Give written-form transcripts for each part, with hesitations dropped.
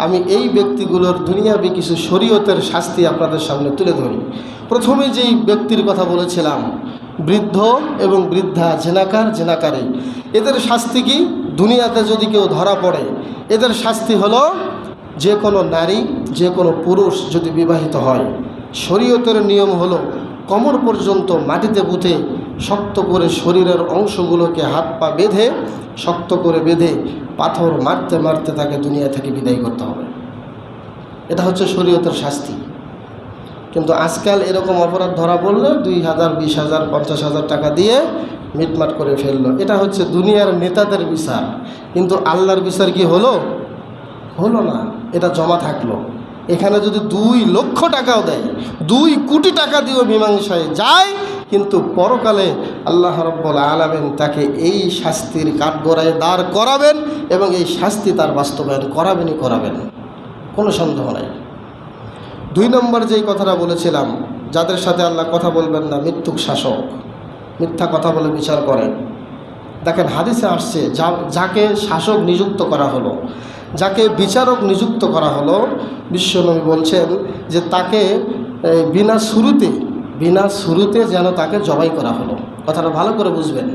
আমি এই ব্যক্তিগুলোর দুনিয়াবি কিছু শরীয়তের শাস্তি আপনাদের সামনে তুলে ধরি। প্রথমে যেই ব্যক্তির কথা বলেছিলাম, বৃদ্ধ এবং বৃদ্ধা, জেনাকারী, এদের শাস্তি কি? দুনিয়াতে যদি কেউ ধরা পড়ে, এদের শাস্তি হলো যে কোনো নারী, যে কোনো পুরুষ যদি বিবাহিত হয়, শরীয়তের নিয়ম হলো কোমর পর্যন্ত মাটিতে পুঁতে শক্ত করে শরীরের অংশগুলোকে হাত পা বেঁধে, শক্ত করে বেঁধে পাথর মারতে মারতে তাকে দুনিয়া থেকে বিদায় করতে হবে। এটা হচ্ছে শরীয়তের শাস্তি। কিন্তু আজকাল এরকম অপরাধ ধরা পড়লে 2,000, 20,000, 50,000 টাকা দিয়ে মিটমাট করে ফেললো। এটা হচ্ছে দুনিয়ার নেতাদের বিচার, কিন্তু আল্লাহর বিচার কি হলো? হলো না। এটা জমা থাকলো। এখানে যদি 2 লক্ষ টাকাও দেয়, 2 কোটি টাকা দিয়েও মীমাংসায় যায়, কিন্তু পরকালে আল্লাহ রাব্বুল আলামিন তাকে এই শাস্তির কাঠগড়ায় দাঁড় করাবেন এবং এই শাস্তি তার বাস্তবায়ন করাবেন, কোনো সন্দেহ নাই। 2 নম্বর যেই কথাটা বলেছিলাম, যাদের সাথে আল্লাহ কথা বলবেন না, মিথ্যুক শাসক, মিথ্যা কথা বলে বিচার করেন। দেখেন হাদিসে আসছে, যাকে শাসক নিযুক্ত করা হলো, যাকে বিচারক নিযুক্ত করা হলো, বিশ্বনবী বলছেন যে তাকে বিনা শুরুতে যেন তাকে জবাই করা হলো। কথাটা ভালো করে বুঝবেন।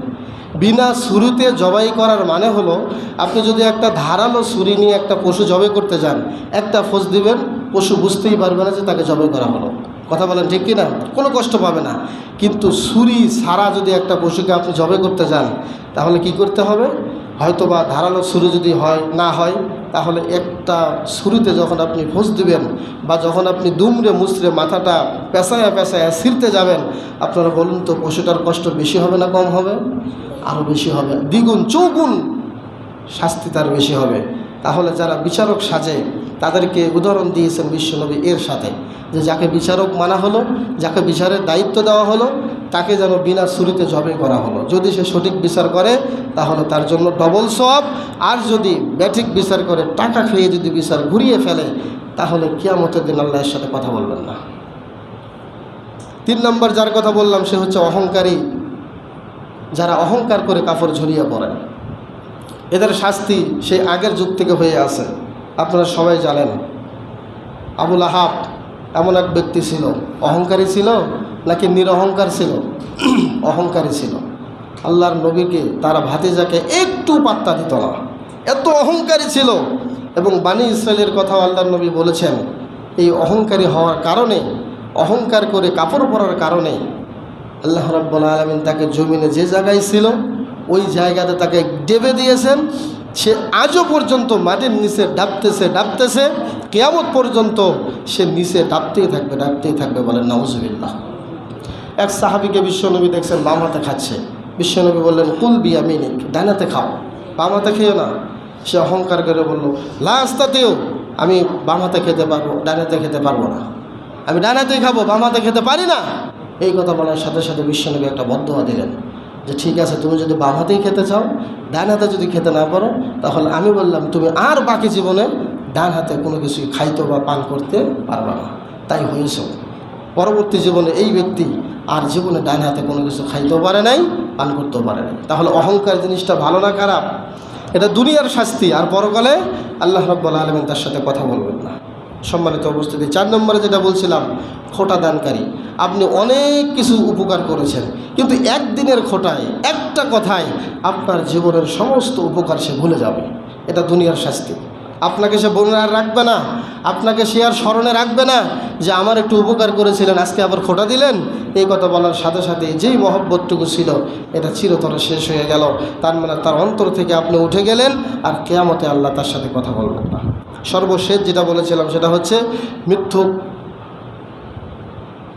বিনা শুরুতে জবাই করার মানে হলো, আপনি যদি একটা ধারালো ছুরি নিয়ে একটা পশু জবাই করতে যান, একটা ফোঁস দিবেন, পশু বুঝতেই পারবে না যে তাকে জবাই করা হলো। কথা বলেন ঠিক কিনা? কোনো কষ্ট পাবে না। কিন্তু ছুরি ছাড়া যদি একটা পশুকে আপনি জবাই করতে যান, তাহলে কি করতে হবে? হয়তোবা ধারালো ছুরি যদি না হয়, তাহলে একটা ছুরিতে যখন আপনি ফোঁস দিবেন বা যখন আপনি দুমড়ে মুচড়ে মাথাটা পেঁচায়া ছিঁড়তে যাবেন, আপনারা বলুন তো পশুটার কষ্ট বেশি হবে না কম হবে? আরও বেশি হবে, দ্বিগুণ চৌগুণ শাস্তি তার বেশি হবে। তাহলে যারা বিচারক সাজে তাদেরকে উদাহরণ দিয়েছেন বিশ্বনবী এর সাথে, যে যাকে বিচারক মানা হলো, যাকে বিচারের দায়িত্ব দেওয়া হলো, তাকে যেন বিনা ছুরিতে জবাই করা হলো। যদি সে সঠিক বিচার করে তাহলে তার জন্য ডবল সওয়াব, আর যদি ব্যাঠিক বিচার করে টাকা খেয়ে যদি বিচার ঘুরিয়ে ফেলে, তাহলে কিয়ামতের দিন আল্লাহর সাথে কথা বলবেন না। 3 নম্বর যার কথা বললাম সে হচ্ছে অহংকারী, যারা অহংকার করে কাপড় ঝরিয়ে পড়েন। এদের শাস্তি সেই আগের যুগ থেকে হয়ে আছে। আপনারা সবাই জানেন, আবু লাহাব এমন এক ব্যক্তি ছিল, অহংকারী ছিল নাকি নিরহংকার ছিল? অহংকারী ছিল। আল্লাহর নবীকে, তারা ভাতিজাকে একটু পাত্তা দিত না, এত অহংকারী ছিল। এবং বানি ইসরায়েলের কথাও আল্লাহর নবী বলেছেন, এই অহংকারী হওয়ার কারণে, অহংকার করে কাপড় পরার কারণে আল্লাহ রাব্বুল আলামিন তাকে জমিনে যে জায়গায় ছিল ওই জায়গাতে তাকে ডেবে দিয়েছেন। সে আজও পর্যন্ত মাটির নিচে ডাবতেছে, কিয়ামত পর্যন্ত সে নিচে ডাবতেই থাকবে। বলেন নাউজুবিল্লাহ। এক সাহাবীকে বিশ্বনবী দেখছেন বাম হাতে খাচ্ছে। বিশ্বনবী বললেন, কুল বিয়ামিনিক, ডান হাতে খাও, বাম হাতে খেও না। সে অহংকার করে বলল, লা আস্তাতিউ, আমি বাম হাতে খেতে পারবো, ডান হাতে খেতে পারবো না, আমি ডান হাতেই খাবো, বাম হাতে খেতে পারি না। এই কথা বলার সাথে সাথে বিশ্বনবী একটা বদদোয়া দিলেন, যে ঠিক আছে, তুমি যদি বাম হাতেই খেতে চাও, ডান হাতে যদি খেতে না পারো, তাহলে আমি বললাম তুমি আর বাকি জীবনে ডান হাতে কোনো কিছু খাইতে বা পান করতে পারবে না। তাই হয়েছে, পরবর্তী জীবনে এই ব্যক্তি আর জীবনে ডান হাতে কোনো কিছু খাইতেও পারে নাই, পান করতেও পারে নাই। তাহলে অহংকার জিনিসটা ভালো না খারাপ? এটা দুনিয়ার শাস্তি, আর পরকালে আল্লাহ রাব্বুল আলামিন তার সাথে কথা বলবেন না। সম্মানিত উপস্থিতি, 4 নম্বরে যেটা বলছিলাম, খোটা দানকারী। আপনি অনেক কিছু উপকার করেছেন, কিন্তু একদিনের খোটায়, একটা কথায় আপনার জীবনের সমস্ত উপকার সে ভুলে যাবে। এটা দুনিয়ার শাস্তি। আপনাকে সে মনে আর রাখবে না, আপনাকে সে আর স্মরণে রাখবে না যে আমার একটু উপকার করেছিলেন, আজকে আবার খোটা দিলেন। এই কথা বলার সাথে সাথে যেই মহব্বতটুকু ছিল এটা চিরতরে শেষ হয়ে গেল। তার মানে তার অন্তর থেকে আপনি উঠে গেলেন, আর কিয়ামতে আল্লাহ তার সাথে কথা বলবেন না। সর্বশেষ যেটা বলেছিলাম সেটা হচ্ছে মিথ্যুক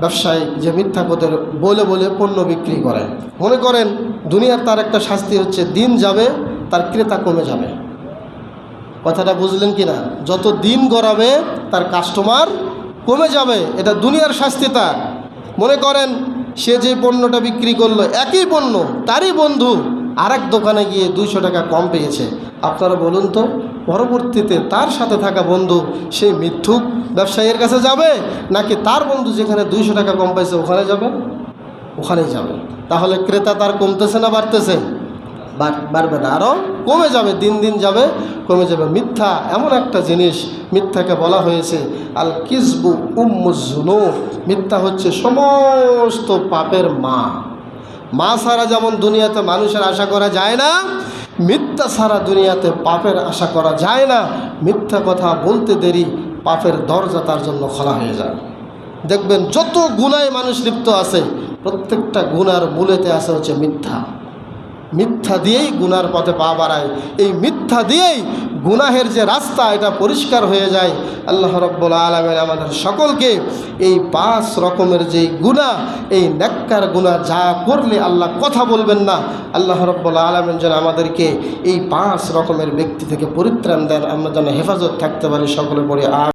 ব্যবসায়ী, যে মিথ্যা কথা বলে পণ্য বিক্রি করে। মনে করেন দুনিয়ার তার একটা শাস্তি হচ্ছে, দিন যাবে তার ক্রেতা কমে যাবে। কথাটা বুঝলেন কি না? যত দিন গড়াবে তার কাস্টমার কমে যাবে, এটা দুনিয়ার শাস্তি তার। মনে করেন সে যে পণ্যটা বিক্রি করলো, একই পণ্য তারই বন্ধু আরেক দোকানে গিয়ে 200 টাকা কম পেয়েছে। আপনারা বলুন তো, পরবর্তীতে তার সাথে থাকা বন্ধু সেই মিথ্যুক ব্যবসায়ীর কাছে যাবে, নাকি তার বন্ধু যেখানে 200 টাকা কম পাইছে ওখানে যাবে? ওখানেই যাবে। তাহলে ক্রেতা তার কমতেছে না বাড়তেছে? বাড়বে না, আরও কমে যাবে, দিন দিন যাবে কমে যাবে। মিথ্যা এমন একটা জিনিস, মিথ্যাকে বলা হয়েছে আল কিসবু উম্মুজ যুনুব, মিথ্যা হচ্ছে সমস্ত পাপের মা। মা ছাড়া যেমন দুনিয়াতে মানুষের আশা করা যায় না, মিথ্যা ছাড়া দুনিয়াতে পাপের আশা করা যায় না। মিথ্যা কথা বলতে দেরি পাপের দরজা তার জন্য খোলা হয়ে যায়। দেখবেন যত গুনায় মানুষ লিপ্ত আছে, প্রত্যেকটা গুনার মূলেতে আছে হচ্ছে মিথ্যা। মিথ্যা দিয়েই গুনার পথে পা বাড়ায়, এই মিথ্যা দিয়েই গুনাহের যে রাস্তা এটা পরিষ্কার হয়ে যায়। আল্লাহ রাব্বুল আলামিন আমাদের সকলকে এই 5 রকমের যেই গুনাহ, এই নেককার গুনাহ যা করলে আল্লাহ কথা বলবেন না, আল্লাহ রাব্বুল আলামিন যেন আমাদেরকে এই 5 রকমের ব্যক্তি থেকে পরিত্রাণ দেন, আমরা যেন হেফাজত থাকতে পারি। সকলে পড়ে